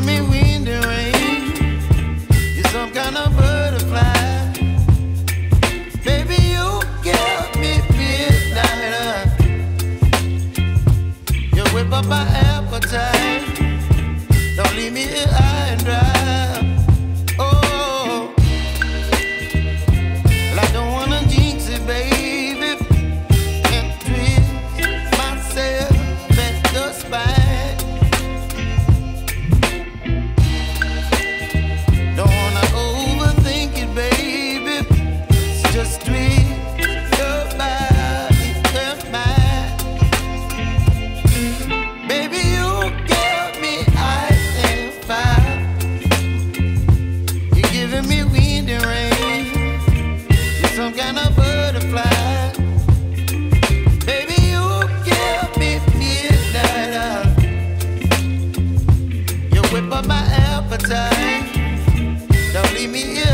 giving me wind and rain. You're some kind of butterfly. Baby, you give me midnight. You whip up my appetite. Don't leave me here high and dry. Oh, well, I don't wanna jinx it, baby, and twist myself at the spine. Don't wanna overthink it, baby. It's just twist your body and mine. Baby, you give me ice and fire. You're giving me wind and rain. You're some kind of butterfly. Baby, you give me midnight. You whip up my appetite. Don't leave me here